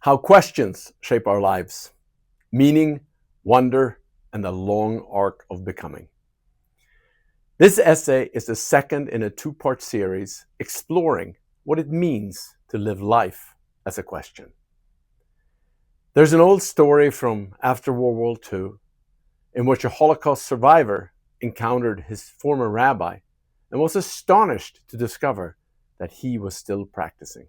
How questions shape our lives, meaning, wonder, and the long arc of becoming. This essay is the second in a two-part series exploring what it means to live life as a question. There's an old story from after World War II in which a Holocaust survivor encountered his former rabbi and was astonished to discover that he was still practicing.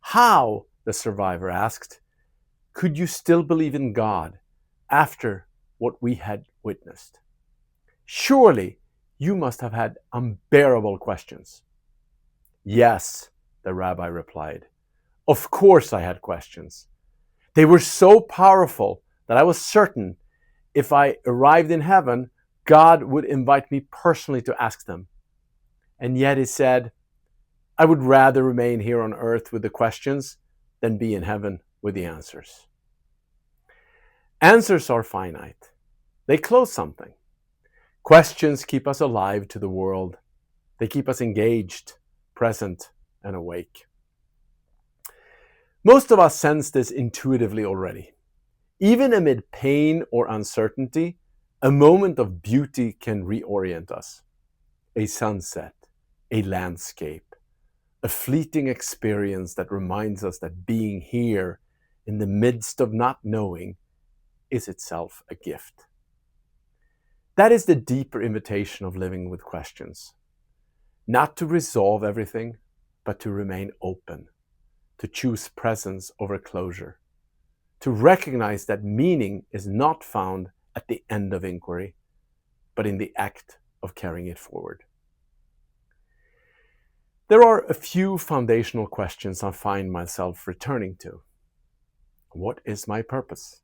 How, the survivor asked, could you still believe in God after what we had witnessed? Surely you must have had unbearable questions. Yes, the rabbi replied. Of course I had questions. They were so powerful that I was certain if I arrived in heaven, God would invite me personally to ask them. And yet he said, I would rather remain here on earth with the questions than be in heaven with the answers. Answers are finite. They close something. Questions keep us alive to the world. They keep us engaged, present, and awake. Most of us sense this intuitively already. Even amid pain or uncertainty, a moment of beauty can reorient us. A sunset, a landscape, a fleeting experience that reminds us that being here in the midst of not knowing is itself a gift. That is the deeper invitation of living with questions. Not to resolve everything, but to remain open, to choose presence over closure, to recognize that meaning is not found at the end of inquiry, but in the act of carrying it forward. There are a few foundational questions I find myself returning to. What is my purpose?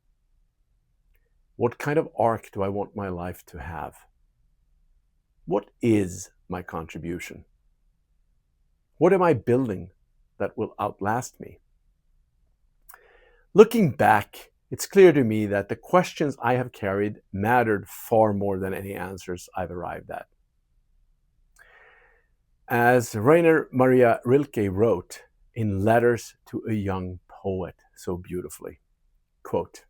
What kind of arc do I want my life to have? What is my contribution? What am I building that will outlast me? Looking back, it's clear to me that the questions I have carried mattered far more than any answers I've arrived at. As Rainer Maria Rilke wrote in Letters to a Young Poet so beautifully, quote,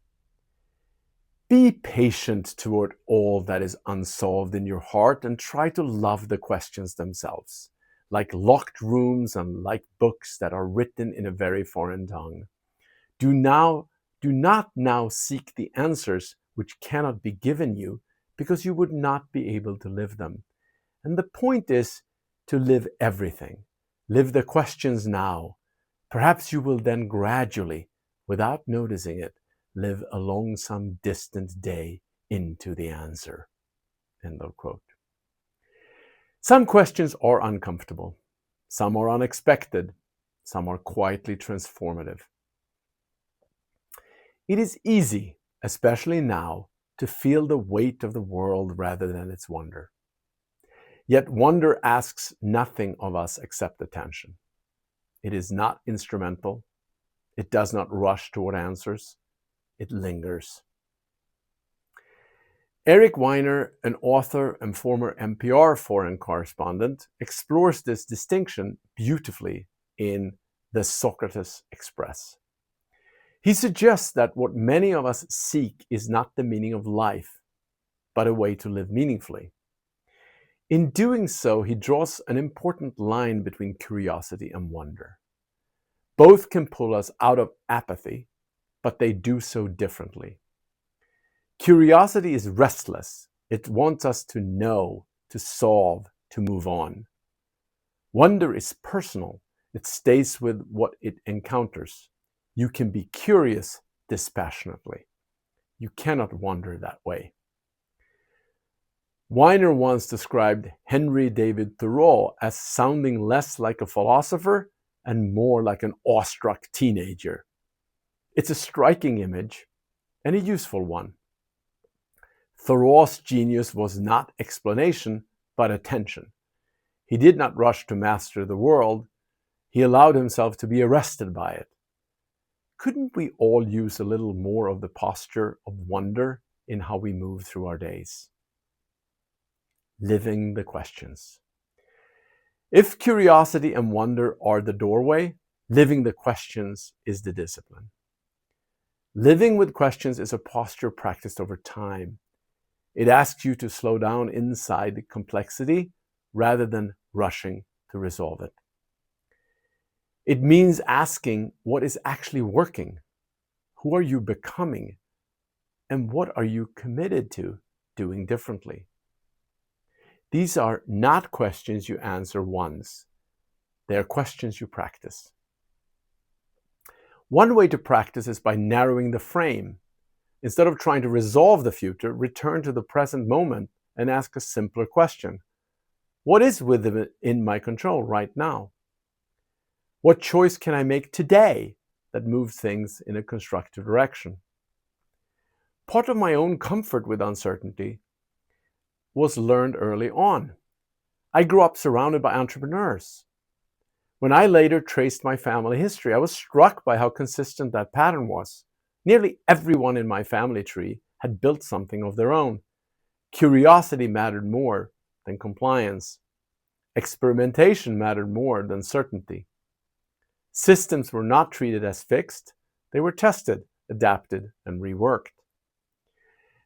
be patient toward all that is unsolved in your heart and try to love the questions themselves, like locked rooms and like books that are written in a very foreign tongue. Do not now seek the answers which cannot be given you, because you would not be able to live them. And the point is to live everything. Live the questions now. Perhaps you will then gradually, without noticing it, live along some distant day into the answer. End of quote. Some questions are uncomfortable. Some are unexpected. Some are quietly transformative. It is easy, especially now, to feel the weight of the world rather than its wonder. Yet wonder asks nothing of us except attention. It is not instrumental. It does not rush toward answers. It lingers. Eric Weiner, an author and former NPR foreign correspondent, explores this distinction beautifully in The Socrates Express. He suggests that what many of us seek is not the meaning of life, but a way to live meaningfully. In doing so, he draws an important line between curiosity and wonder. Both can pull us out of apathy, but they do so differently. Curiosity is restless. It wants us to know, to solve, to move on. Wonder is personal. It stays with what it encounters. You can be curious dispassionately. You cannot wonder that way. Weiner once described Henry David Thoreau as sounding less like a philosopher and more like an awestruck teenager. It's a striking image and a useful one. Thoreau's genius was not explanation, but attention. He did not rush to master the world. He allowed himself to be arrested by it. Couldn't we all use a little more of the posture of wonder in how we move through our days? Living the questions. If curiosity and wonder are the doorway, Living the questions is the discipline. Living with questions is a posture practiced over time. It asks you to slow down inside the complexity rather than rushing to resolve it. It means asking what is actually working, who are you becoming, and what are you committed to doing differently. These are not questions you answer once. They are questions you practice. One way to practice is by narrowing the frame. Instead of trying to resolve the future, return to the present moment and ask a simpler question. What is within my control right now? What choice can I make today that moves things in a constructive direction? Part of my own comfort with uncertainty was learned early on. I grew up surrounded by entrepreneurs. When I later traced my family history, I was struck by how consistent that pattern was. Nearly everyone in my family tree had built something of their own. Curiosity mattered more than compliance. Experimentation mattered more than certainty. Systems were not treated as fixed. They were tested, adapted, and reworked.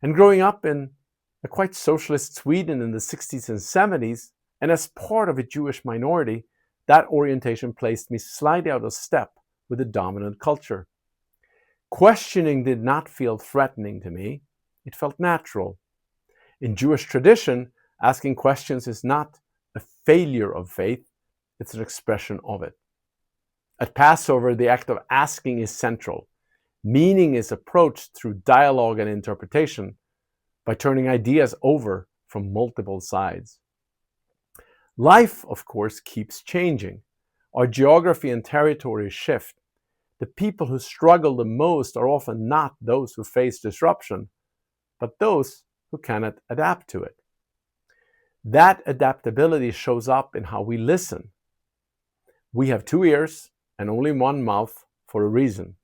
And growing up in a quite socialist Sweden in the 60s and 70s, and as part of a Jewish minority, that orientation placed me slightly out of step with the dominant culture. Questioning did not feel threatening to me. It felt natural. In Jewish tradition, asking questions is not a failure of faith, it's an expression of it. At Passover, the act of asking is central. Meaning is approached through dialogue and interpretation by turning ideas over from multiple sides. Life, of course, keeps changing. Our geography and territory shift. The people who struggle the most are often not those who face disruption, but those who cannot adapt to it. That adaptability shows up in how we listen. We have 2 ears and only 1 mouth for a reason.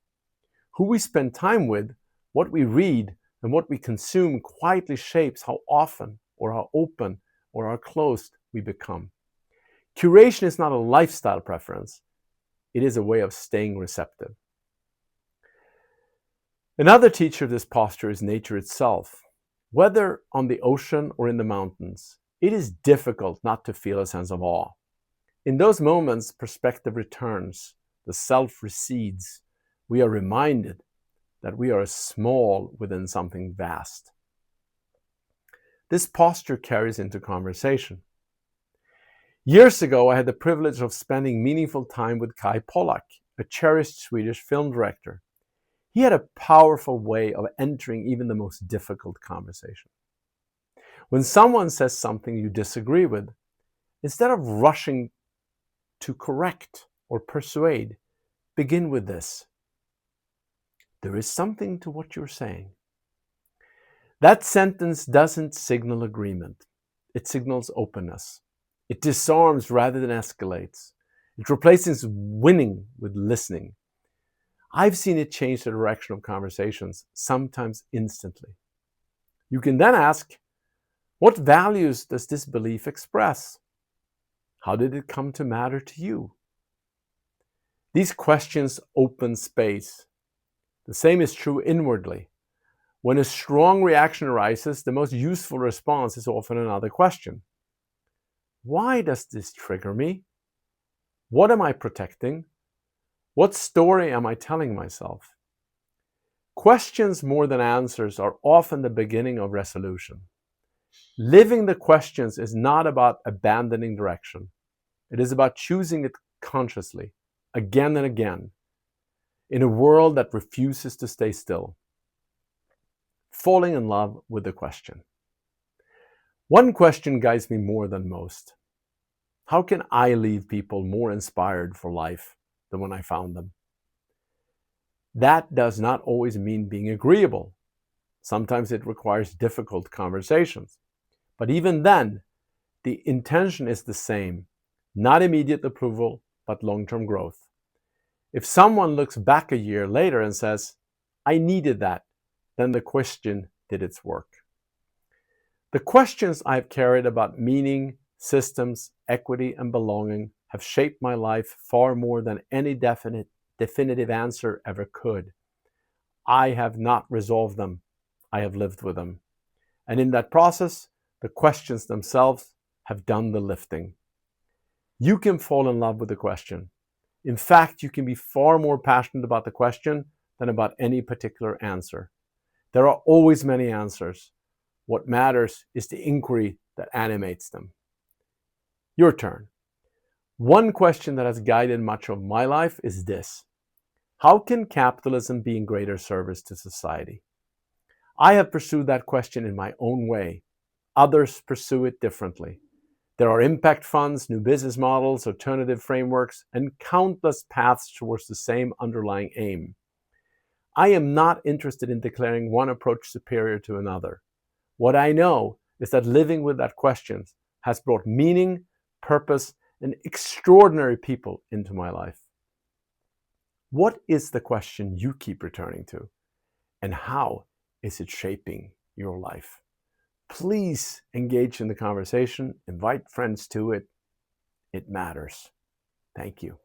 Who we spend time with, what we read, and what we consume quietly shapes how often or how open or how closed we become. Curation is not a lifestyle preference. It is a way of staying receptive. Another teacher of this posture is nature itself. Whether on the ocean or in the mountains, it is difficult not to feel a sense of awe. In those moments, perspective returns, the self recedes. We are reminded that we are small within something vast. This posture carries into conversation. Years ago, I had the privilege of spending meaningful time with Kai Pollak, a cherished Swedish film director. He had a powerful way of entering even the most difficult conversation. When someone says something you disagree with, instead of rushing to correct or persuade, begin with this. There is something to what you're saying. That sentence doesn't signal agreement. It signals openness. It disarms rather than escalates. It replaces winning with listening. I've seen it change the direction of conversations, sometimes instantly. You can then ask, what values does this belief express? How did it come to matter to you? These questions open space. The same is true inwardly. When a strong reaction arises, the most useful response is often another question. Why does this trigger me? What am I protecting? What story am I telling myself? Questions more than answers are often the beginning of resolution. Living the questions is not about abandoning direction. It is about choosing it consciously, again and again, in a world that refuses to stay still. Falling in love with the question. One question guides me more than most. How can I leave people more inspired for life than when I found them? That does not always mean being agreeable. Sometimes it requires difficult conversations. But even then, the intention is the same. Not immediate approval, but long-term growth. If someone looks back a year later and says, I needed that, then the question did its work. The questions I've carried about meaning, systems, equity, and belonging have shaped my life far more than any definitive answer ever could. I have not resolved them. I have lived with them. And in that process, the questions themselves have done the lifting. You can fall in love with the question. In fact, you can be far more passionate about the question than about any particular answer. There are always many answers. What matters is the inquiry that animates them. Your turn. One question that has guided much of my life is this: how can capitalism be in greater service to society? I have pursued that question in my own way. Others pursue it differently. There are impact funds, new business models, alternative frameworks, and countless paths towards the same underlying aim. I am not interested in declaring one approach superior to another. What I know is that living with that question has brought meaning, purpose, and extraordinary people into my life. What is the question you keep returning to? And how is it shaping your life? Please engage in the conversation. Invite friends to it. It matters. Thank you.